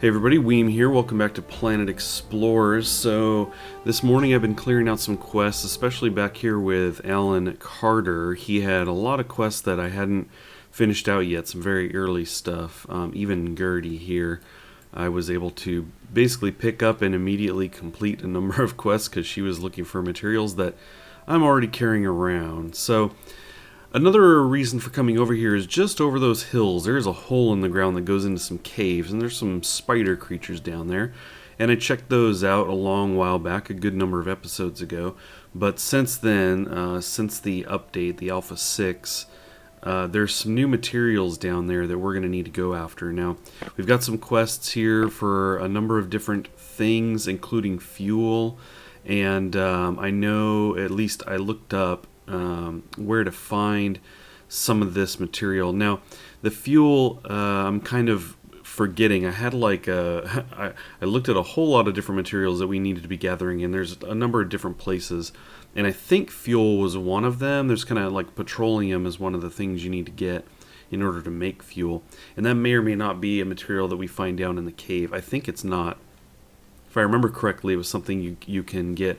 Hey everybody, Weem here. Welcome back to Planet Explorers. So this morning I've been clearing out some quests, especially back here with Alan Carter. He had a lot of quests that I hadn't finished out yet, some very early stuff. Even Gertie here, I was able to basically pick up and immediately complete a number of quests because she was looking for materials that I'm already carrying around. So another reason for coming over here is just over those hills. There is a hole in the ground that goes into some caves, and there's some spider creatures down there. And I checked those out a long while back, a good number of episodes ago. But since then, since the update, the Alpha 6, there's some new materials down there that we're going to need to go after. Now, we've got some quests here for a number of different things, including fuel. And I know, at least I looked up, where to find some of this material. Now, the fuel, I'm kind of forgetting. I had I looked at a whole lot of different materials that we needed to be gathering, and there's a number of different places, and I think fuel was one of them. There's kind of like petroleum is one of the things you need to get in order to make fuel, and that may or may not be a material that we find down in the cave. I think it's not. If I remember correctly, it was something you can get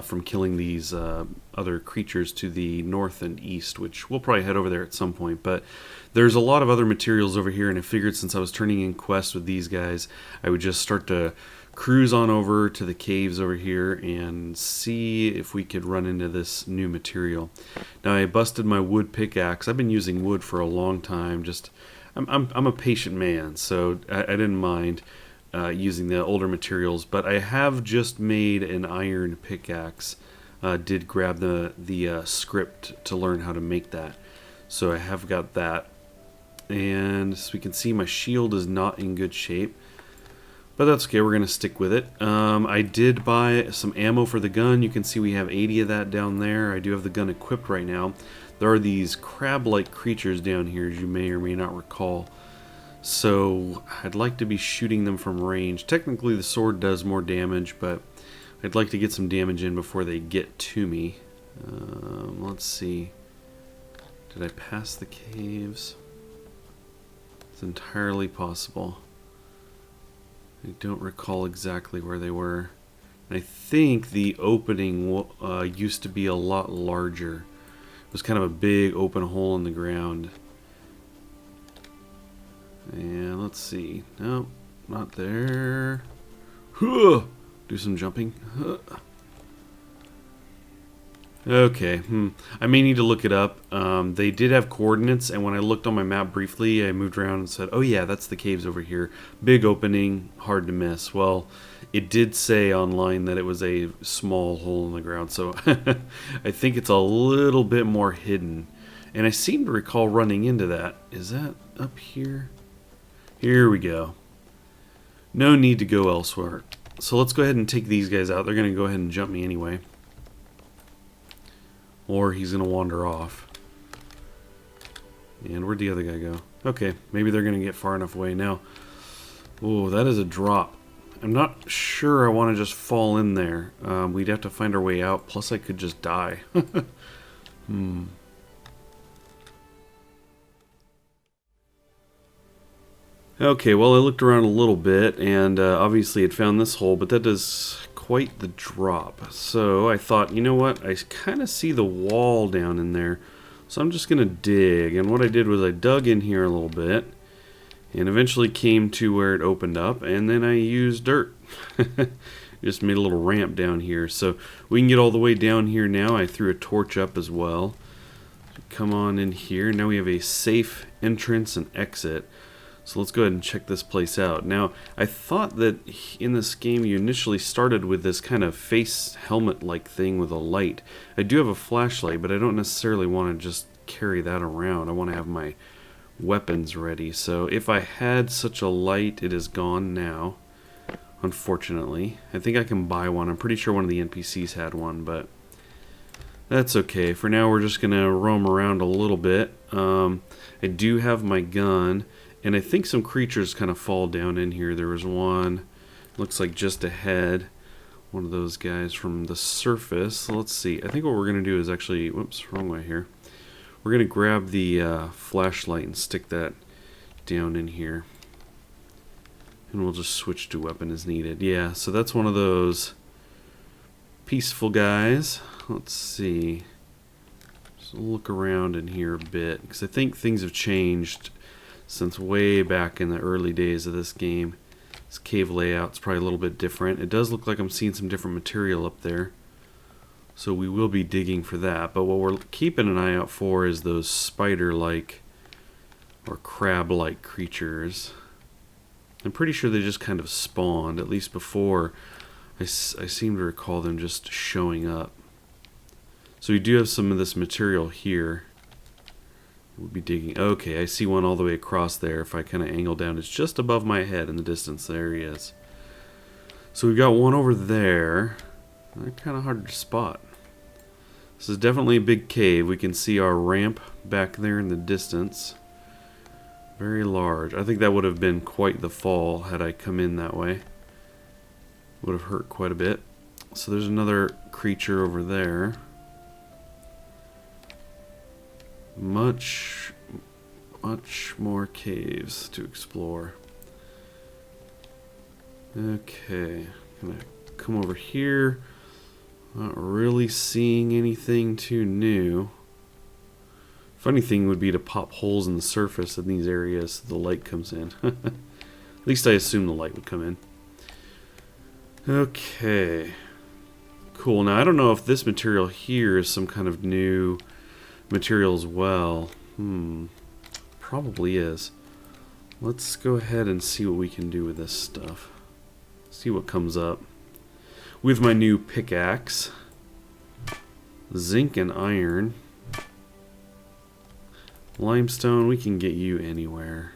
from killing these other creatures to the north and east, which we'll probably head over there at some point. But there's a lot of other materials over here, and I figured since I was turning in quests with these guys, I would just start to cruise on over to the caves over here and see if we could run into this new material. Now, I busted my wood pickaxe. I've been using wood for a long time. I'm a patient man, so I didn't mind using the older materials, but I have just made an iron pickaxe. Did grab the script to learn how to make that, so I have got that. And as we can see, my shield is not in good shape, but that's okay. We're gonna stick with it. I did buy some ammo for the gun. You can see we have 80 of that down there. I do have the gun equipped right now. There are these crab-like creatures down here, as you may or may not recall. So I'd like to be shooting them from range. Technically the sword does more damage, but I'd like to get some damage in before they get to me. Let's see. Did I pass the caves? It's entirely possible. I don't recall exactly where they were. I think the opening used to be a lot larger. It was kind of a big open hole in the ground. And let's see. Nope, not there. Huh! Do some jumping. Huh. Okay. I may need to look it up. They did have coordinates, and when I looked on my map briefly, I moved around and said, oh yeah, that's the caves over here. Big opening, hard to miss. Well, it did say online that it was a small hole in the ground, so I think it's a little bit more hidden. And I seem to recall running into that. Is that up here? Here we go. No need to go elsewhere. So let's go ahead and take these guys out. They're going to go ahead and jump me anyway. Or he's going to wander off. And where'd the other guy go? Okay, maybe they're going to get far enough away now. Oh, that is a drop. I'm not sure I want to just fall in there. We'd have to find our way out. Plus I could just die. Okay, well, I looked around a little bit, and obviously had found this hole, but that is quite the drop. So I thought, you know what, I kind of see the wall down in there, so I'm just going to dig. And what I did was I dug in here a little bit, and eventually came to where it opened up, and then I used dirt. Just made a little ramp down here, so we can get all the way down here now. I threw a torch up as well. Come on in here. Now we have a safe entrance and exit. So let's go ahead and check this place out. Now, I thought that in this game you initially started with this kind of face helmet-like thing with a light. I do have a flashlight, but I don't necessarily want to just carry that around. I want to have my weapons ready. So if I had such a light, it is gone now, unfortunately. I think I can buy one. I'm pretty sure one of the NPCs had one, but that's okay. For now, we're just going to roam around a little bit. I do have my gun. And I think some creatures kind of fall down in here. There was one, looks like just ahead. One of those guys from the surface. So let's see. I think what we're going to do is actually, whoops, wrong way here. We're going to grab the flashlight and stick that down in here. And we'll just switch to weapon as needed. Yeah, so that's one of those peaceful guys. Let's see. Just look around in here a bit, because I think things have changed since way back in the early days of this game. This cave layout's probably a little bit different. It does look like I'm seeing some different material up there, so we will be digging for that. But what we're keeping an eye out for is those spider-like or crab-like creatures. I'm pretty sure they just kind of spawned, at least before. I seem to recall them just showing up. So we do have some of this material here. We'll be digging. Okay, I see one all the way across there. If I kind of angle down, it's just above my head in the distance. There he is. So we've got one over there. They're kind of hard to spot. This is definitely a big cave. We can see our ramp back there in the distance. Very large. I think that would have been quite the fall had I come in that way. Would have hurt quite a bit. So there's another creature over there. Much more caves to explore. Okay, gonna come over here. Not really seeing anything too new. Funny thing would be to pop holes in the surface in these areas so the light comes in. At least I assume the light would come in. Okay. Cool. Now I don't know if this material here is some kind of new material as well. Probably is. Let's go ahead and see what we can do with this stuff. See what comes up. With my new pickaxe. Zinc and iron. Limestone, we can get you anywhere.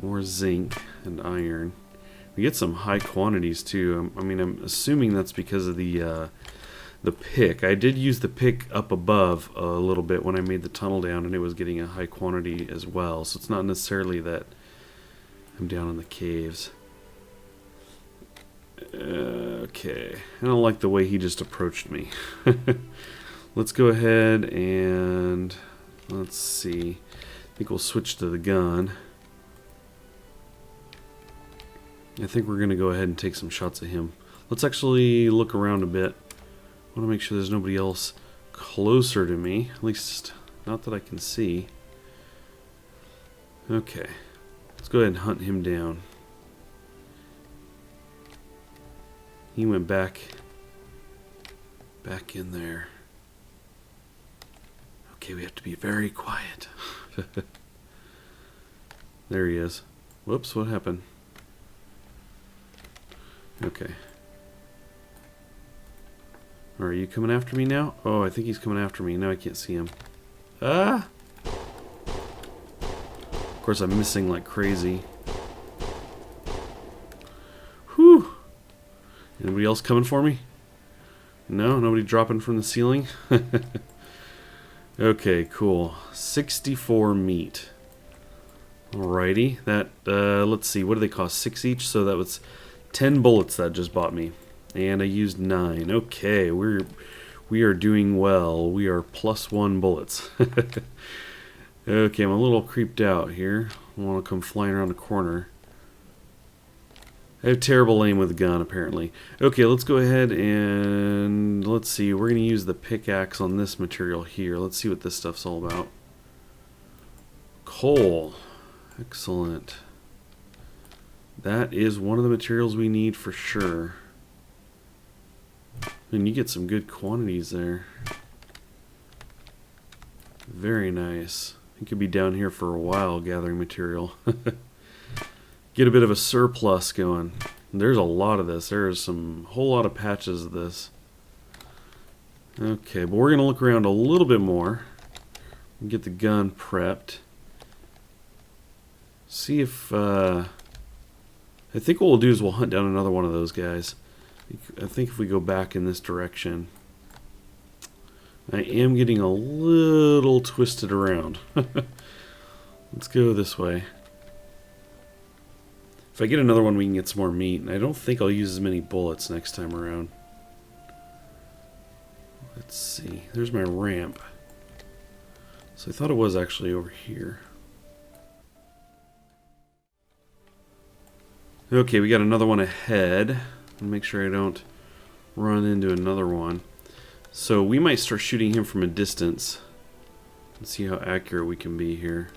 More zinc and iron. We get some high quantities too. I mean, I'm assuming that's because of the pick. I did use the pick up above a little bit when I made the tunnel down, and it was getting a high quantity as well. So it's not necessarily that I'm down in the caves. Okay. I don't like the way he just approached me. Let's go ahead and let's see. I think we'll switch to the gun. I think we're going to go ahead and take some shots at him. Let's actually look around a bit. I want to make sure there's nobody else closer to me. At least, not that I can see. Okay. Let's go ahead and hunt him down. He went back in there. Okay, we have to be very quiet. There he is. Whoops, what happened? Okay. Are you coming after me now? Oh, I think he's coming after me. Now I can't see him. Ah! Of course, I'm missing like crazy. Whew! Anybody else coming for me? No? Nobody dropping from the ceiling? Okay, cool. 64 meat. Alrighty. That, let's see, what do they cost? 6 each? So that was 10 bullets that just bought me. And I used 9. Okay, we are doing well. We are +1 bullets. Okay, I'm a little creeped out here. I want to come flying around the corner. I have terrible aim with a gun, apparently. Okay, let's go ahead and let's see. We're going to use the pickaxe on this material here. Let's see what this stuff's all about. Coal. Excellent. That is one of the materials we need for sure. And you get some good quantities there. Very nice. You could be down here for a while gathering material. Get a bit of a surplus going. There's a lot of this. There's whole lot of patches of this. Okay, but we're going to look around a little bit more. Get the gun prepped. See if... I think what we'll do is we'll hunt down another one of those guys. I think if we go back in this direction... I am getting a little twisted around. Let's go this way. If I get another one, we can get some more meat. And I don't think I'll use as many bullets next time around. Let's see. There's my ramp. So I thought it was actually over here. Okay, we got another one ahead. Make sure I don't run into another one. So we might start shooting him from a distance. Let's see how accurate we can be here.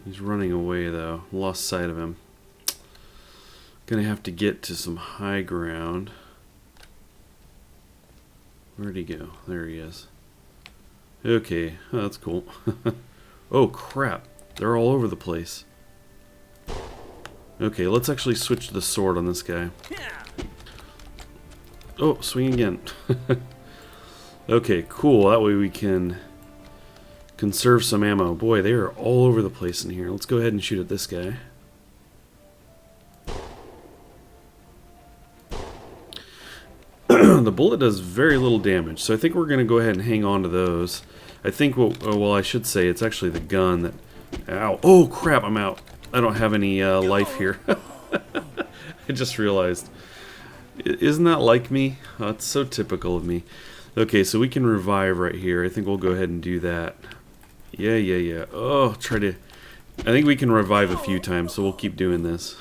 He's running away though. Lost sight of him. Gonna have to get to some high ground. Where'd he go? There he is. Okay, oh, that's cool. Oh crap, they're all over the place. Okay, let's actually switch to the sword on this guy. Oh, swing again. Okay, cool. That way we can conserve some ammo. Boy, they are all over the place in here. Let's go ahead and shoot at this guy. The bullet does very little damage, so I think we're going to go ahead and hang on to those. I think, well, I should say it's actually the gun that... Ow. Oh, crap, I'm out. I don't have any life here. I just realized. Isn't that like me? Oh, it's so typical of me. Okay, so we can revive right here. I think we'll go ahead and do that. Yeah. Oh, try to... I think we can revive a few times, so we'll keep doing this.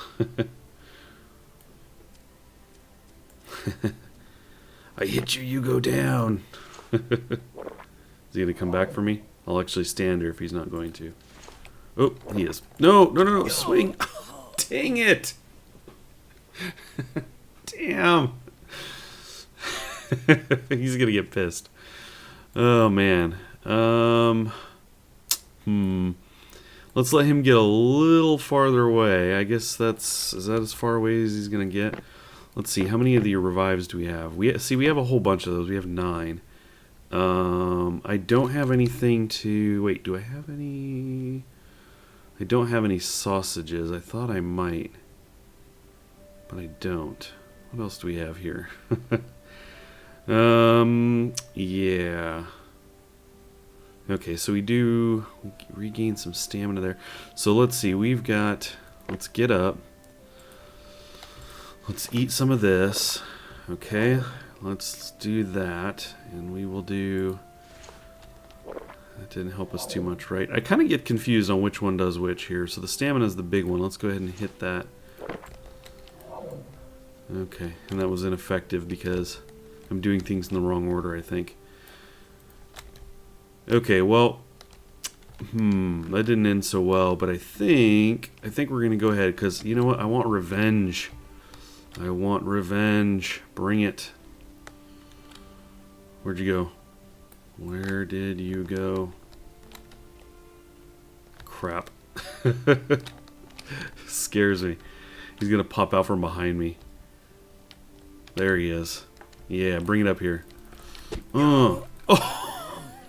I hit you, you go down. Is he going to come back for me? I'll actually stand here if he's not going to. Oh, he is. No, swing. Oh, dang it. Damn. He's going to get pissed. Oh, man. Let's let him get a little farther away. I guess is that as far away as he's going to get? Let's see, how many of the revives do we have? We have a whole bunch of those. We have 9. I don't have anything to... Wait, do I have any... I don't have any sausages. I thought I might, but I don't. What else do we have here? Yeah. Okay, so we regain some stamina there. So let's see, let's get up. Let's eat some of this. Okay, let's do that. And we will do... That didn't help us too much, right? I kind of get confused on which one does which here. So the stamina is the big one. Let's go ahead and hit that. Okay, and that was ineffective because I'm doing things in the wrong order, I think. Okay, well... that didn't end so well, but I think we're going to go ahead because, you know what? I want revenge. I want revenge. Bring it. Where'd you go? Where did you go? Crap. Scares me. He's gonna pop out from behind me. There he is. Yeah, bring it up here. Oh,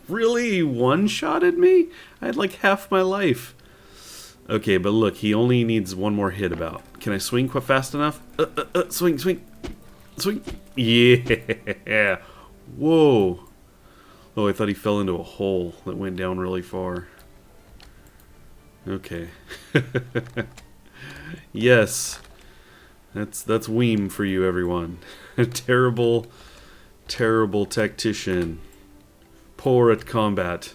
really? He one-shotted me? I had like half my life. Okay, but look, he only needs one more hit about. Can I swing quite fast enough? Swing. Yeah. Whoa. Oh, I thought he fell into a hole that went down really far. Okay. Yes. That's Weem for you, everyone. Terrible tactician. Poor at combat.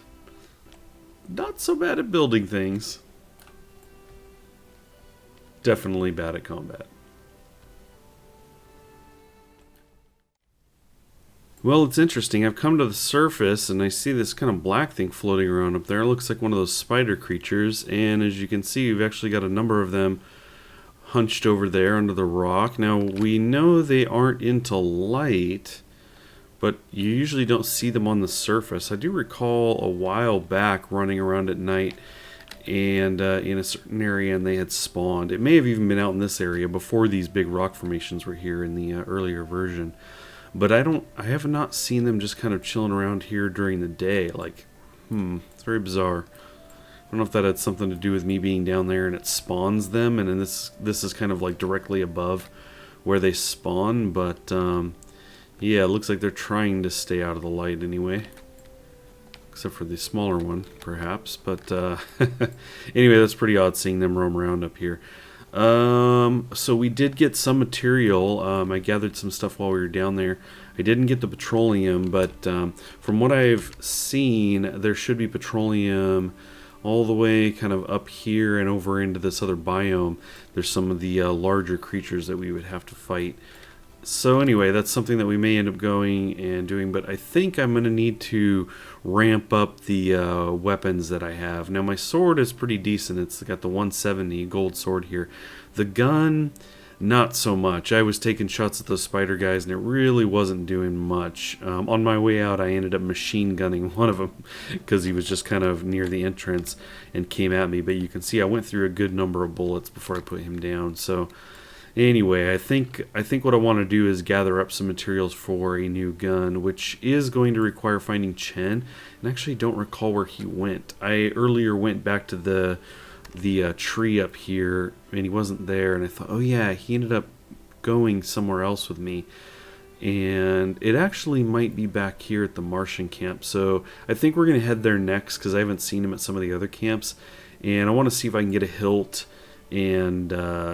Not so bad at building things. Definitely bad at combat. Well, it's interesting. I've come to the surface and I see this kind of black thing floating around up there. It looks like one of those spider creatures, and as you can see, we've actually got a number of them hunched over there under the rock. Now, we know they aren't into light, but you usually don't see them on the surface. I do recall a while back running around at night and in a certain area, and they had spawned. It may have even been out in this area before these big rock formations were here in the earlier version. But I have not seen them just kind of chilling around here during the day. Like, it's very bizarre. I don't know if that had something to do with me being down there and it spawns them, and then this is kind of like directly above where they spawn. But yeah, it looks like they're trying to stay out of the light anyway, except for the smaller one, perhaps. But anyway, that's pretty odd seeing them roam around up here. So we did get some material. I gathered some stuff while we were down there. I didn't get the petroleum, but from what I've seen, there should be petroleum all the way kind of up here and over into this other biome, there's some of the larger creatures that we would have to fight. So anyway, that's something that we may end up going and doing, but I think I'm going to need to ramp up the weapons that I have. Now my sword is pretty decent. It's got the 170 gold sword here. The gun, not so much. I was taking shots at those spider guys and it really wasn't doing much. On my way out, I ended up machine gunning one of them because he was just kind of near the entrance and came at me. But you can see I went through a good number of bullets before I put him down. So anyway, I think what I want to do is gather up some materials for a new gun, which is going to require finding Chen. And actually don't recall where he went. I earlier went back to the tree up here, and he wasn't there, and I thought, oh yeah, he ended up going somewhere else with me. And it actually might be back here at the Martian Camp. So I think we're going to head there next because I haven't seen him at some of the other camps. And I want to see if I can get a hilt and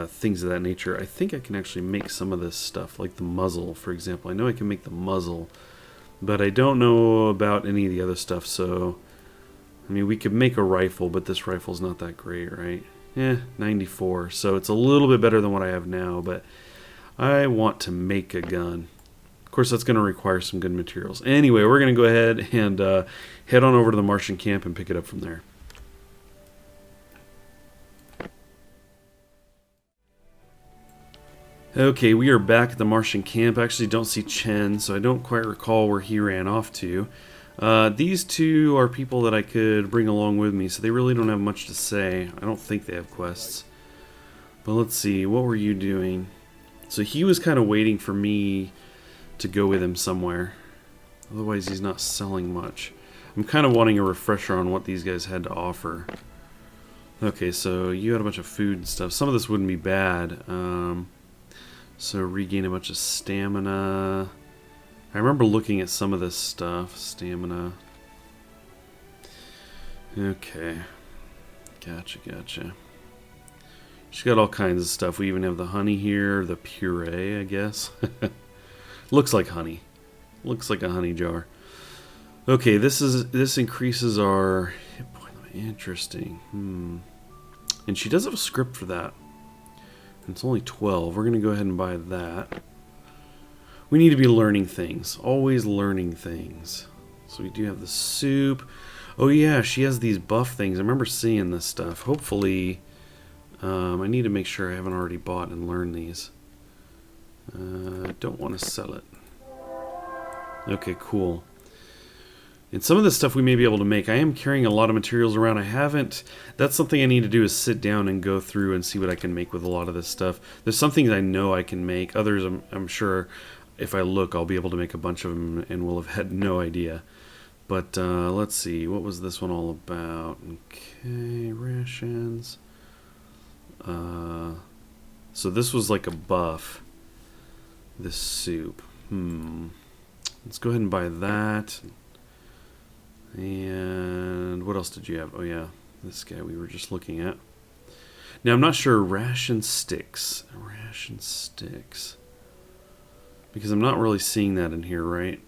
things of that nature. I think I can actually make some of this stuff, like the muzzle, for example. I know I can make the muzzle, but I don't know about any of the other stuff. So, I mean, we could make a rifle, but this rifle's not that great, right? 94. So it's a little bit better than what I have now, but I want to make a gun. Of course, that's going to require some good materials. Anyway, we're going to go ahead and head on over to the Martian Camp and pick it up from there. Okay, we are back at the Martian Camp. I actually don't see Chen, so I don't quite recall where he ran off to. These two are people that I could bring along with me, so they really don't have much to say. I don't think they have quests. But let's see, what were you doing? So he was kind of waiting for me to go with him somewhere. Otherwise he's not selling much. I'm kind of wanting a refresher on what these guys had to offer. Okay, so you had a bunch of food and stuff. Some of this wouldn't be bad. So regain a bunch of stamina. I remember looking at some of this stuff. Stamina. Okay. Gotcha. She's got all kinds of stuff. We even have the honey here. The puree, I guess. Looks like honey. Looks like a honey jar. Okay, this increases our hit point. Interesting. And she does have a script for that. It's only 12. We're going to go ahead and buy that. We need to be learning things. Always learning things. So we do have the soup. Oh yeah, she has these buff things. I remember seeing this stuff. Hopefully, I need to make sure I haven't already bought and learned these. Don't want to sell it. Okay, cool. And some of this stuff we may be able to make. I am carrying a lot of materials around. I haven't. That's something I need to do is sit down and go through and see what I can make with a lot of this stuff. There's some things I know I can make. Others, I'm sure if I look, I'll be able to make a bunch of them and will have had no idea. But let's see. What was this one all about? Okay, rations. So this was like a buff. This soup. Let's go ahead and buy that. And what else did you have? Oh yeah, this guy we were just looking at. Now I'm not sure. Ration sticks. Because I'm not really seeing that in here, right?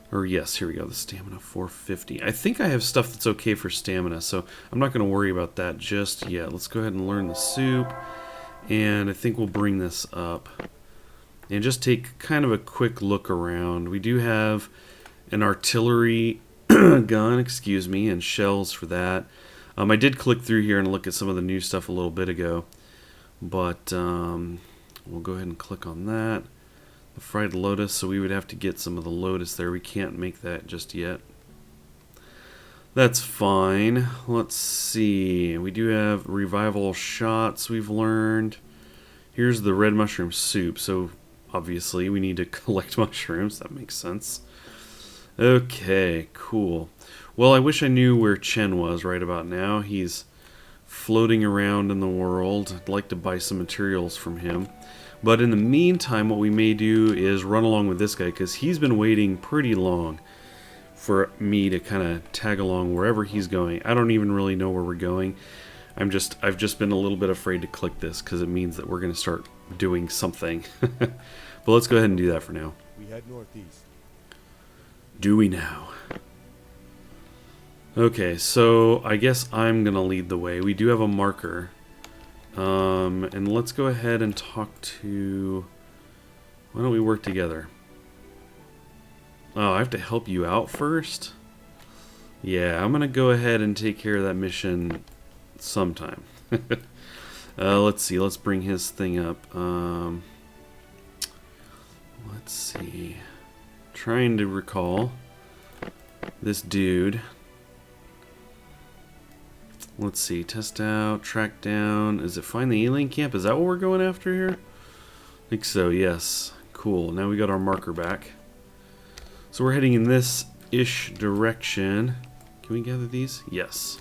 Or yes, here we go. The stamina 450. I think I have stuff that's okay for stamina, so I'm not going to worry about that just yet. Let's go ahead and learn the soup. And I think we'll bring this up. And just take kind of a quick look around. We do have an artillery gun, and shells for that. I did click through here and look at some of the new stuff a little bit ago, but we'll go ahead and click on that. The fried lotus, so we would have to get some of the lotus there. We can't make that just yet. That's fine. Let's see. We do have revival shots we've learned. Here's the red mushroom soup, so obviously we need to collect mushrooms. That makes sense. Okay, cool. Well, I wish I knew where Chen was right about now. He's floating around in the world. I'd like to buy some materials from him. But in the meantime, what we may do is run along with this guy, because he's been waiting pretty long for me to kind of tag along wherever he's going. I don't even really know where we're going. I've just been a little bit afraid to click this, because it means that we're going to start doing something. But let's go ahead and do that for now. We head northeast. Do we now? Okay, so I guess I'm gonna lead the way. We do have a marker. And let's go ahead and talk to... Why don't we work together? Oh, I have to help you out first? Yeah, I'm gonna go ahead and take care of that mission sometime. Let's see, let's bring his thing up. Let's see. Trying to recall this dude. Let's see, test out, track down. Is it find the alien camp? Is that what we're going after here? I think so, yes. Cool, now we got our marker back. So we're heading in this-ish direction. Can we gather these? Yes.